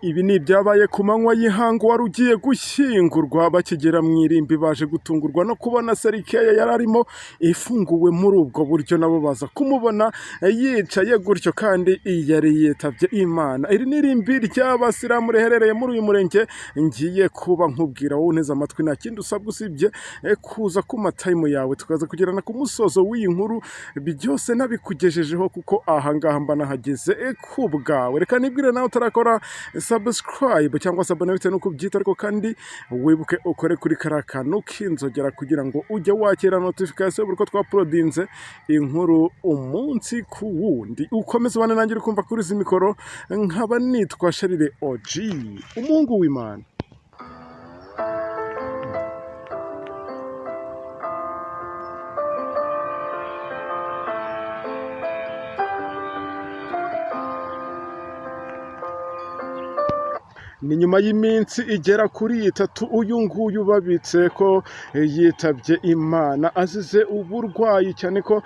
Ibi ni ibyabaye ku manywa y'ihangu wari ugiye gushyingurwa bakigera mu irimbi baje gutungurwa no kubona Serikeya yari arimo ifunguwe muri ubwo buryo nabo baza kumubona yicaye gutyo kandi yari yitabye Imana. Iri ni irimbi ry'abasilamu riherereye muri uyu murenge ngiye kuba nkubwira wowe uneze amatwi nta kindi usabwa usibye kuza ku matayimu yawe tukaza kugerana ku musozo w'iyi nkuru byose nabikugejejeho kuko ahangaha mba nahageze ku bwawe. Reka nibwire nawe utarakora subscribe cyangwa se abone bitewe nuko byita, ariko kandi wibuke ukore kuri kariya kantu k'inzogera kugira ngo ujye wakira notification buri ko twaprodinze inkuru umunsi ku wundi. Ukomeze ubane nanjye uri kumva kuri izi mikoro, nkaba nitwa Sharire OG umuhungu w'Imana. Ni nyuma y'iminsi igera kuri 3 uyu nguyu babitse ko yitabye Imana azize uburwayi, cyane ko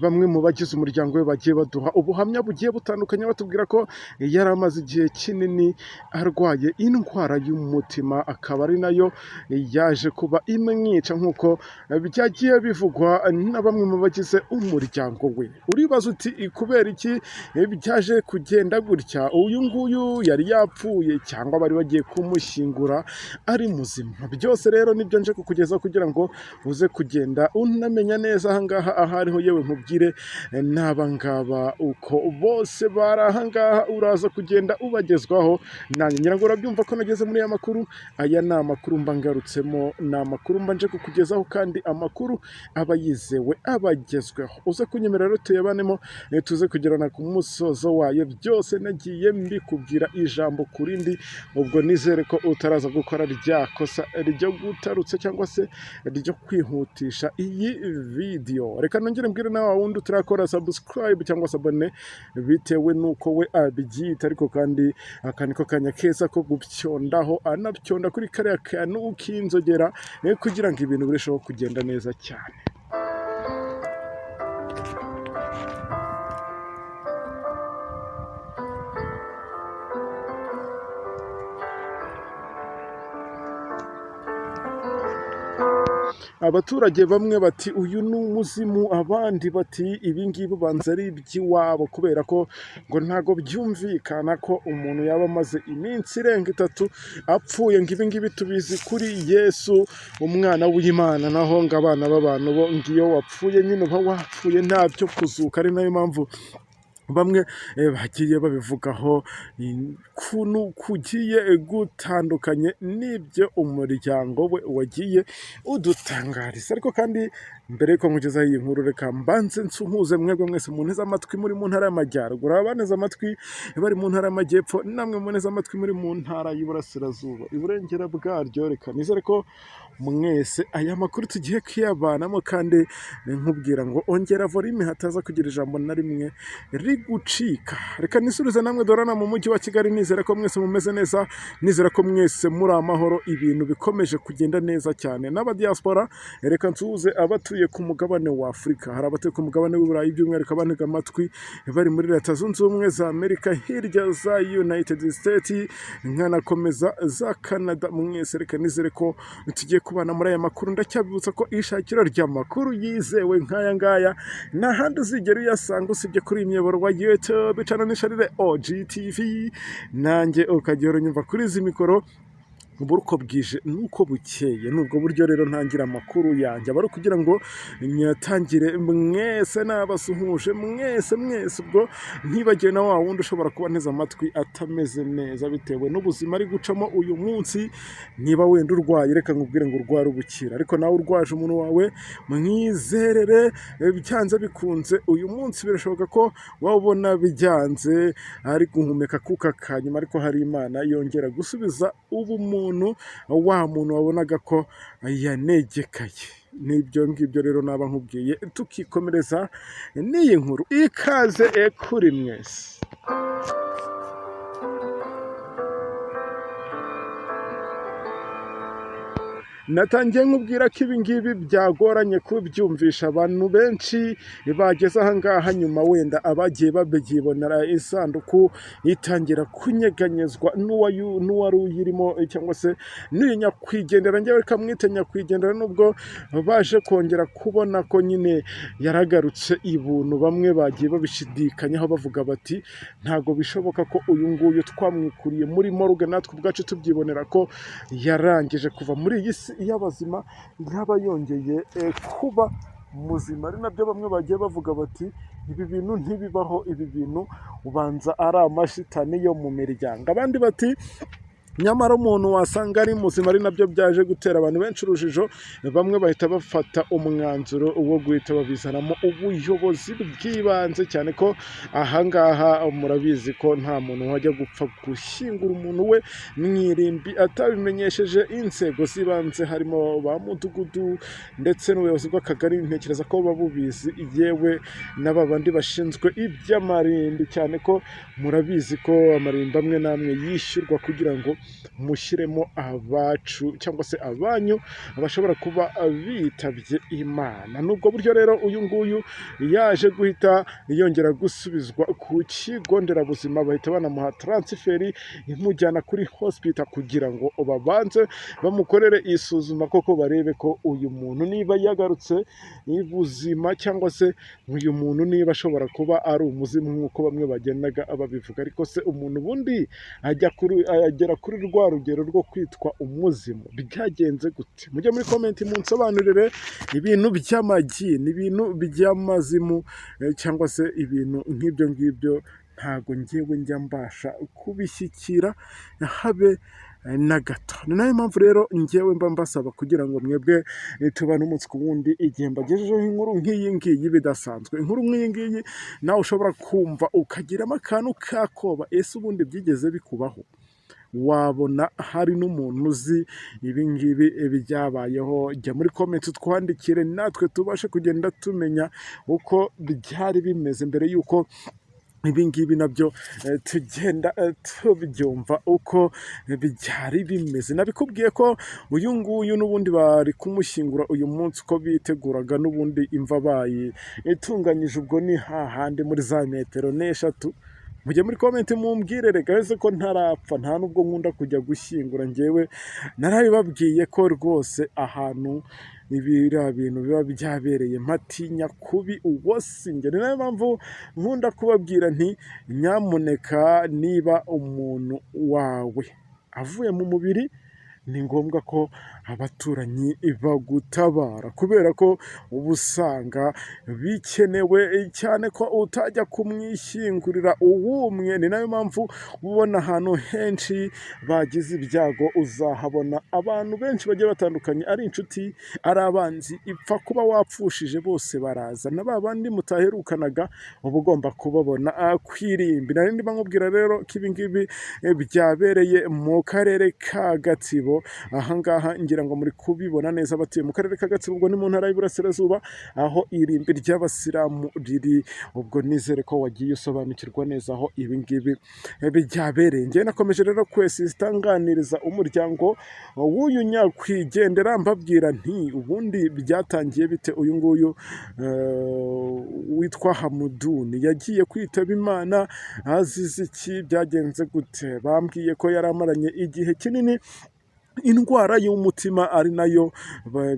bamwe mu bagize umuryango we bagiye baduha ubuhamya bugiye butandukanye batubwira ko yari amaze igihe kinini arwaye indwara y'umutima, akaba ari nayo yaje kuba imwica nk'uko byagiye bivugwa na bamwe mu bagize umuryango we. Uribaza uti kubera iki byaje kugenda gutya? Uyu nguyu yari yapfuye cyangwa bari bagiye kumushyingura ari muzima? Byose rero nibyo nje kukugeza kugira ngo uze kugenda unamenya neza ahangaha ahariho, yewe nkubwire n'abangaba uko bose bari ahangaha uraza kugenda ubagezwaho. Nanjye ngira ngo urabyumva ko nageze muri aya makuru. Aya ni amakuru mba ngarutsemo, ni amakuru mba nje kukugezaho kandi amakuru aba yizewe abagezweho. Uze kunyemerera rero tuyabanemo tuze kugerana ku musozo wayo. Byose nagiye mbikubwira ijambo ku rindi, ubwo nizere ko utaraza gukora rya kosa ryo gutarutse cyangwa se ryo kwihutisha iyi video. Reka nongere mbwire nawe wundi utarakora subscribe cyangwa se abone bitewe nuko we abyita, ariko kandi aka niko kanya keza ko gupyondaho anabyonda kuri kariya kantu k'inzogera kugira ngo ibintu birusheho kugenda neza cyane. Abaturage bamwe bati uyu ni umuzimu, abandi bati ibingibi ubanza ari iby'iwabo, kubera ko ngo ntago byumvikana ko umuntu yaba amaze iminsi irenga 3 apfuye. ngo ibingibi tubizi kuri Yesu umwana w'Imana, naho ngo abana b'abantu bo ngiyo wapfuye nyine uba wapfuye nta byo kuzuka. Ari nayo mpamvu bamwe bagiye babivugaho kuntu kugiye gutandukanye n'ibyo umuryango we wagiye udutangariza. Ariko kandi mbere yuko nkugezaho iyi nkuru, reka mbanze nsuhuze mwebwe mwese munteze amatwi muri mu ntara y'Amajyaruguru, abaneze amatwi bari mu ntara y'Amajyepfo, namwe muneze amatwi muri mu ntara y'Iburasirazuba, iburengera bwaryo. Reka nizere ko mwese aya makuru tugiye kuyabanamo, kandi nkubwira ngo ongera volume hataza kugira ijambo na rimwe rigucika. Reka nisubize namwe dorana mu mujyi wa Kigali, nizera ko mwese mumeze neza, nizera ko mwese muri amahoro, ibintu bikomeje kugenda neza cyane. N'abadiaspora reka nsuhuze abatuye ku mugabane wa Afurika, hari abatuye ku mugabane w'Uburayi by'umwihariko abantega amatwi bari muri Leta Zunze Ubumwe za Amerika, hirya za United States, nkanakomeza za Canada. Mwese reka nizere ko tugiye kubana muri aya makuru. Ndacyabibutsa ko ishakiro ry'amakuru yizewe nk'aya ngaya nta handi uzigera uyasanga usibye kuri imiyoboro wa YouTube channel ni Sharire OG TV. Nanjye ukajya uranyumva kuri izi mikoro uko bwije nuko bukeye. Nubwo buryo rero ntangira amakuru yanjye aba ari kugira ngo nyatangire mwese nabasuhuje mwese ubwo ntibagiwe na wa wundi ushobora kuba neza amatwi atameze neza bitewe n'ubuzima ari gucamo uyu munsi. Niba wenda urwaye, reka nkubwire ngo urwara ubukira, ariko nawe urwaje umuntu wawe mwizerere byanze bikunze uyu munsi birashoboka ko wabona bijyanze ari guhumeka kuka kanyuma, ariko hari Imana yongera gusubiza ubu wa muntu wabonaga ko yanegekaye. Nibyo ngibyo rero naba nkubwiye, tukikomereza n'iyi nkuru. Ikaze kuri mwese. natangiye nkubwira ko ibi ngibi byagoranye kubyumvisha abantu benshi bageze aha ngaha, nyuma wenda abagiye babyibonera isanduku itangira kunyeganyezwa n'uwari uyirimo cyangwa se n'uyu nyakwigendera, njyewe kamwite nyakwigendera, nubwo baje kongera kubona ko nyine yaragarutse ibuntu. Bamwe bagiye babishidikanyaho bavuga bati ntago bishoboka ko uyu nguyu twamwikuriye muri morgue natwe ubwacu tubyibonera ko yarangije kuva muri iyi si y'abazima, yaba yongeye kuba muzima. Ari nabyo bamwe bagiye bavuga bati ibi bintu ntibibaho, ibi bintu ubanza ari amashitani yo mu miryango. Abandi bati nyamara umuntu wasanga ari muzima. Ari nabyo byaje gutera abantu benshi urujijo, bamwe bahita bafata umwanzuro wo guhita babizanamo ubuyobozi bw'ibanze, cyane ko ahangaha murabizi ko nta muntu wajya gupfa gushyingura umuntu we mu irimbi atabimenyesheje inzego z'ibanze, harimo ba mudugudu ndetse n'ubuyobozi bw'akagari. Ntekereza ko babubizi, yewe n'aba bandi bashinzwe iby'amarimbi, cyane ko murabizi ko amarimbi amwe n'amwe yishyurwa kugira ngo mushyiremo abacu cyangwa se abanyu bashobora kuba bitabye Imana. Nubwo buryo rero uyu nguyu yaje guhita yongera gusubizwa ku kigo nderabuzima, bahita banamuha taransiferi imujyana kuri hospital kugira ngo babanze bamukorere isuzuma koko barebe ko uyu muntu niba yagarutse ubuzima, cyangwa se uyu muntu niba ashobora kuba ari umuzimu nk'uko bamwe bagendaga babivuga. Ariko se umuntu ubundi agera kuri rwa rugero rwo kwitwa umuzimu byagenze gute? Mujye muri komenti munsobanurire ibintu by'amagi n'ibintu by'amazimu cyangwa se ibintu nk'ibyo ngibyo. Ntago ngewe njya mbasha kubishyikira habe na gato. Ni nayo mpamvu rero ngewe mba mbasaba kugira ngo mwebwe tubane umunsi ku wundi, igihe mbagejejeho inkuru nk'iyi ngiyi bidasanzwe, inkuru nk'iyi ngiyi nawe ushobora kumva ukagiramo akantu kakoba, ese ubundi byigeze bikubaho? Wabona hari n'umuntu uzi ibi ngibi byabayeho? Jya muri komenti twandikire, natwe tubashe kugenda tumenya uko byari bimeze mbere y'uko ibi ngibi nabyo tugenda tubyumva uko byari bimeze. Nabikubwiye ko uyu nguyu n'ubundi bari kumushyingura uyu munsi, uko biteguraga n'ubundi imva bayitunganyije, ubwo ni hahandi muri za metero n'eshatu. Mujye muri komenti mumbwire, rega ese ko ntarapfa, nta nubwo nkunda kujya gushyingura. Ngewe narabibabwiye ko rwose ahantu ibiriya bintu biba byabereye mpatinya kubi uwo sinjye. Ni nayo mpamvu nkunda kubabwira nti nyamuneka niba umuntu wawe avuye mu mubiri, ni ngombwa ko abaturanyi bagutabara, kubera ko uba usanga bikenewe cyane ko utajya kumwishyingurira uwumwe. Ni nayo mpamvu ubona ahantu henshi bagize ibyago uzahabona abantu benshi bagiye batandukanye, ari inshuti ari abanzi, ipfa kuba wapfushije bose baraza. Na ba bandi mutaherukanaga uba ugomba kubabona kwirimbi. Nari ndimo nkubwira rero ko ibi ngibi byabereye mu karere ka Gatsibo. Ahangaha ngira ngo muri kubibona neza, batuye mu karere ka Gatsibo, ubwo ni mu ntara y'Iburasirazuba, aho irimbi ry'abasilamu riri. Ubwo nizere ko wagiye usobanukirwa neza aho ibi ngibi byabereye. Njye nakomeje rero kwesitanganiriza umuryango w'uyu nyakwigendera, mbabwira nti ubundi byatangiye bite? Uyu nguyu witwa Hamuduni yagiye kwitaba Imana azize iki? Byagenze gute? Bambwiye ko yari amaranye igihe kinini indwara y'umutima, ari nayo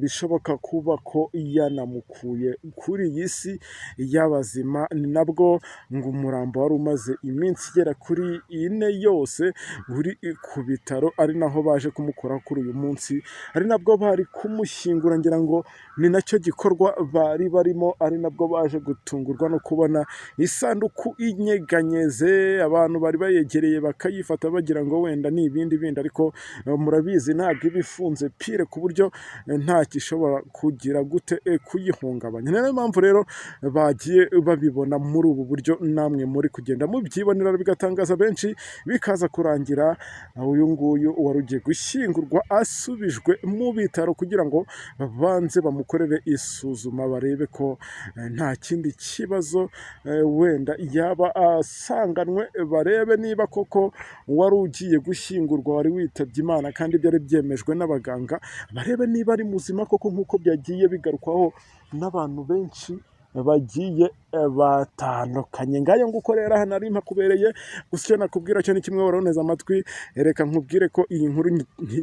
bishoboka kuba ko yanamukuye kuri iyi si y'abazima. Ni nabwo ngo umurambo wari umaze iminsi igera kuri 4 yose uri ku bitaro, ari naho baje kumukora kuri uyu munsi, ari nabwo bari kumushyingura. Ngira ngo ni nacyo gikorwa bari barimo, ari nabwo baje gutungurwa no kubona isanduku inyeganyeze. Abantu bari bayegereye bakayifata bagira ngo wenda ni ibindi bindi, ariko murabizi ntabwo iba ifunze pire ku buryo nta gishobora kugira gute kuyihungabanya. Ni nayo mpamvu rero bagiye babibona muri ubu buryo, namwe muri kugenda mubyibonera bigatangaza benshi, bikaza kurangira uyu nguyu wari ugiye gushyingurwa asubijwe mu bitaro kugira ngo banze bamukorere isuzuma, barebe ko nta kindi kibazo wenda yaba asanganwe, barebe niba koko wari ugiye gushyingurwa wari witabye Imana kandi ibyo byari byemejwe n'abaganga, barebe niba ari muzima koko nk'uko byagiye bigarukwaho n'abantu benshi bagiye batandukanye. Ngayo nguko rero hano ari mpakubereye, gusa icyo nakubwira cyo ni kimwe, waroneza amatwi, reka nkubwire ko iyi nkuru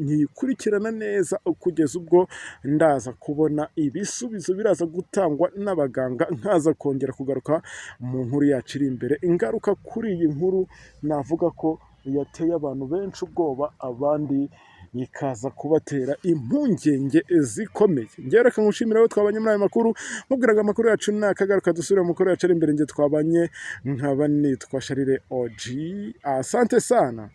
nyikurikirana neza kugeza ubwo ndaza kubona ibisubizo biraza gutangwa n'abaganga, nkaza kongera kugaruka mu nkuru yacu iri imbere. Ingaruka kuri iyi nkuru navuga ko yateye abantu benshi ubwoba, abandi ikaza kubatera impungenge zikomeye. Njyewe reka nkushimire aho twabanye muri aya makuru, mubwiraga amakuru yacu nakagaruka dusubire mu makuru yacu ari imbere. Njye twabanye nkaba nitwa Sharire OG, asante sana.